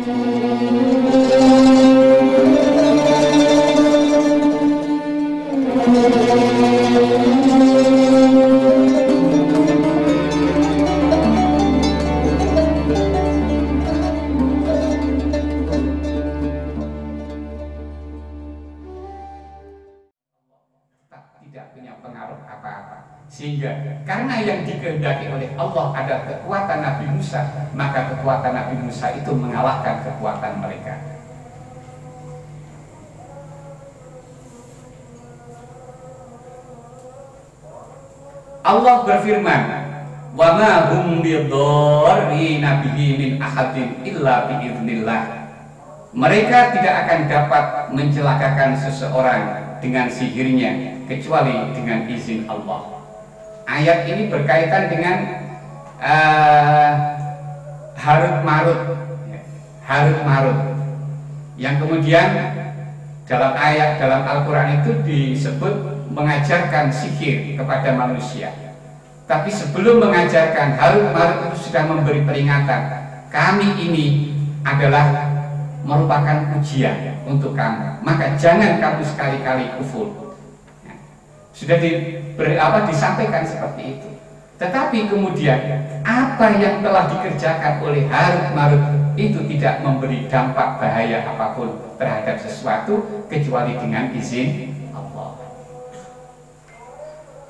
tidak punya pengaruh apa-apa. Sehingga karena yang dikehendaki oleh Allah adalah kekuatan Nabi Musa, maka kekuatan Nabi Musa itu mengalahkan kekuatan mereka. Allah berfirman, "Wa ma hum bidzarrina bihi min ahadin illa biiznillah." Mereka tidak akan dapat mencelakakan seseorang dengan sihirnya kecuali dengan izin Allah. Ayat ini berkaitan dengan Harut Marut, yang kemudian dalam ayat dalam Al-Quran itu disebut mengajarkan sihir kepada manusia. Tapi sebelum mengajarkan, Harut Marut itu sudah memberi peringatan, kami ini adalah merupakan ujian untuk kamu, maka jangan kamu sekali-kali kufur. Sudah disampaikan seperti itu. Tetapi kemudian apa yang telah dikerjakan oleh Harut Marut itu tidak memberi dampak bahaya apapun terhadap sesuatu kecuali dengan izin Allah.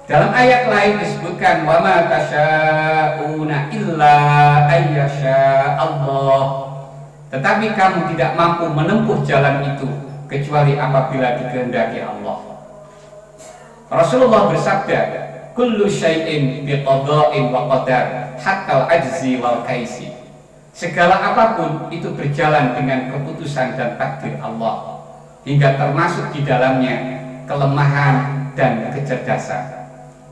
Dalam ayat lain disebutkan, wa ma tasya'una illa ayyasha Allah. Tetapi kamu tidak mampu menempuh jalan itu kecuali apabila dikehendaki Allah. Rasulullah bersabda, kullu syai'in biqada'in wa qadar hatta al-ajzi wal kaisi. Segala apapun itu berjalan dengan keputusan dan takdir Allah, hingga termasuk di dalamnya kelemahan dan kecerdasan.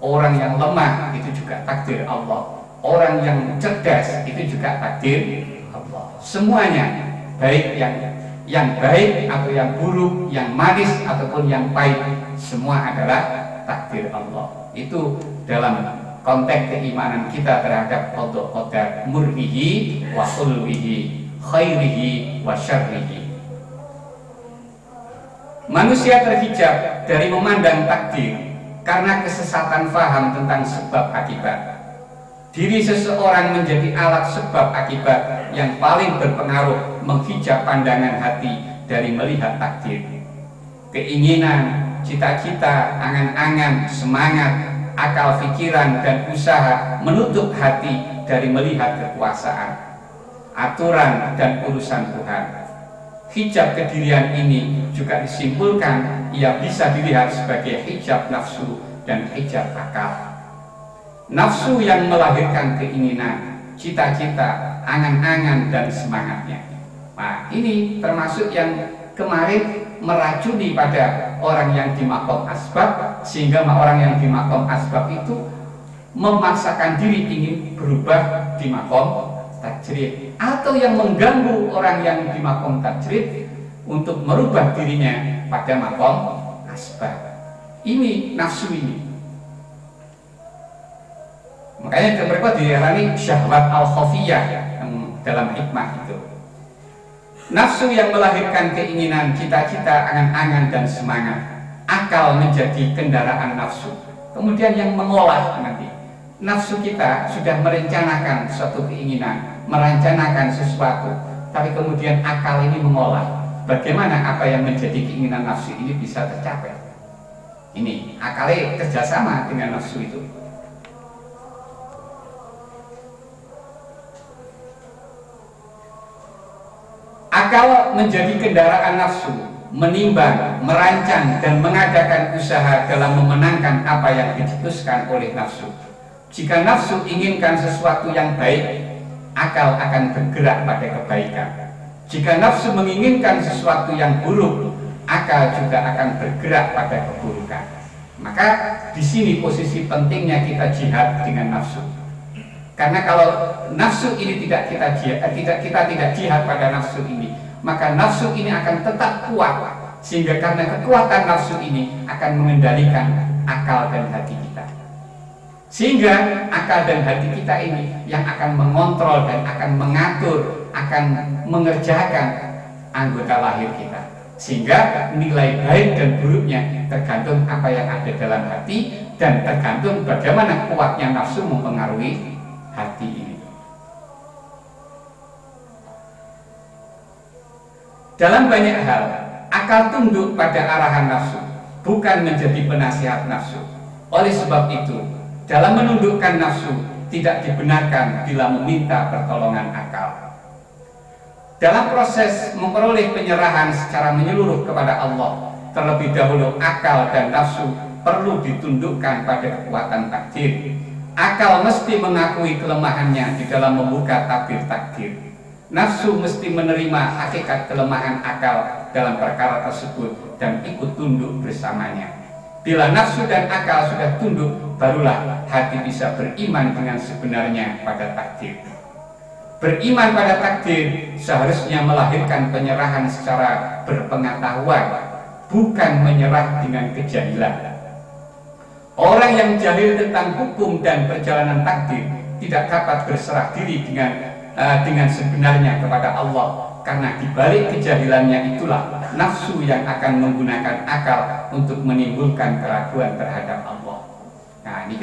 Orang yang lemah itu juga takdir Allah, orang yang cerdas itu juga takdir Allah. Semuanya, baik yang baik atau yang buruk, yang manis ataupun yang pahit, semua adalah takdir Allah. Itu dalam konteks keimanan kita terhadap qada qadar, murrihi wa hulwihi, khairihi wa syarrihi. Manusia terhijab dari memandang takdir karena kesesatan faham tentang sebab akibat. Diri seseorang menjadi alat sebab akibat yang paling berpengaruh menghijab pandangan hati dari melihat takdir. Keinginan, cita-cita, angan-angan, semangat, akal pikiran, dan usaha menutup hati dari melihat kekuasaan, aturan, dan urusan Tuhan. Hijab kedirian ini juga disimpulkan ia bisa dilihat sebagai hijab nafsu dan hijab akal. Nafsu yang melahirkan keinginan, cita-cita, angan-angan, dan semangatnya. Nah, ini termasuk yang kemarin meracuni pada orang yang di makom asbab, sehingga orang yang di makom asbab itu memaksakan diri ingin berubah di makom tajrid, atau yang mengganggu orang yang di makom tajrid untuk merubah dirinya pada makom asbab. Ini nafsu ini. Makanya mereka diarani syahwat al-khafiyah dalam hikmah itu. Nafsu yang melahirkan keinginan, cita-cita, angan-angan, dan semangat. Akal menjadi kendaraan nafsu. Kemudian yang mengolah nanti. Nafsu kita sudah merencanakan suatu keinginan, merencanakan sesuatu, tapi kemudian akal ini mengolah. Bagaimana apa yang menjadi keinginan nafsu ini bisa tercapai? Ini akalnya kerjasama dengan nafsu itu. Akal menjadi kendaraan nafsu, menimbang, merancang, dan mengadakan usaha dalam memenangkan apa yang dicetuskan oleh nafsu. Jika nafsu inginkan sesuatu yang baik, akal akan bergerak pada kebaikan. Jika nafsu menginginkan sesuatu yang buruk, akal juga akan bergerak pada keburukan. Maka di sini posisi pentingnya kita jihad dengan nafsu. Karena kalau nafsu ini kita tidak jihad pada nafsu ini, maka nafsu ini akan tetap kuat, sehingga karena kekuatan nafsu ini akan mengendalikan akal dan hati kita. Sehingga akal dan hati kita ini yang akan mengontrol dan akan mengatur akan mengerjakan anggota lahir kita. Sehingga nilai baik dan buruknya tergantung apa yang ada dalam hati dan tergantung bagaimana kuatnya nafsu mempengaruhi hati ini. Dalam banyak hal, akal tunduk pada arahan nafsu, bukan menjadi penasihat nafsu. Oleh sebab itu, dalam menundukkan nafsu tidak dibenarkan bila meminta pertolongan akal. Dalam proses memperoleh penyerahan secara menyeluruh kepada Allah, terlebih dahulu akal dan nafsu perlu ditundukkan pada kekuatan takdir. Akal mesti mengakui kelemahannya di dalam membuka tabir takdir. Nafsu mesti menerima hakikat kelemahan akal dalam perkara tersebut dan ikut tunduk bersamanya. Bila nafsu dan akal sudah tunduk, barulah hati bisa beriman dengan sebenarnya pada takdir. Beriman pada takdir seharusnya melahirkan penyerahan secara berpengetahuan, bukan menyerah dengan kejahilan. Orang yang jahil tentang hukum dan perjalanan takdir tidak dapat berserah diri dengan sebenarnya kepada Allah, karena di balik kejahilannya itulah nafsu yang akan menggunakan akal untuk menimbulkan keraguan terhadap Allah. Nah, ini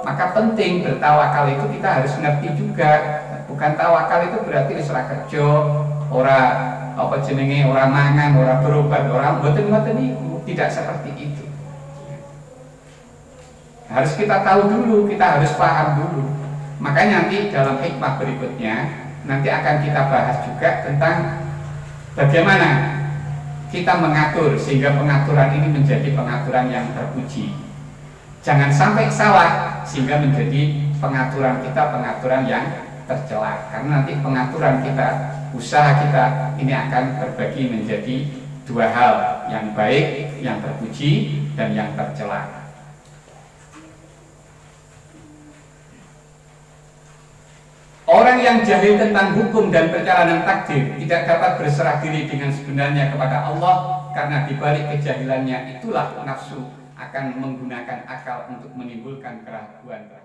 maka penting bertawakal itu kita harus ngerti juga. Bukan tawakal itu berarti ora kerja, ora apa jenenge, ora mangan, ora berobat, ora mboten niku, tidak seperti itu. Harus kita tahu dulu, kita harus paham dulu. Makanya nanti dalam hikmah berikutnya nanti akan kita bahas juga tentang bagaimana kita mengatur sehingga pengaturan ini menjadi pengaturan yang terpuji. Jangan sampai salah sehingga menjadi pengaturan kita pengaturan yang tercela, karena nanti pengaturan kita, usaha kita ini akan terbagi menjadi dua hal, yang baik, yang terpuji, dan yang tercela. Orang yang jahil tentang hukum dan perjalanan takdir tidak dapat berserah diri dengan sebenarnya kepada Allah, karena di balik kejahilannya itulah nafsu akan menggunakan akal untuk menimbulkan keraguan.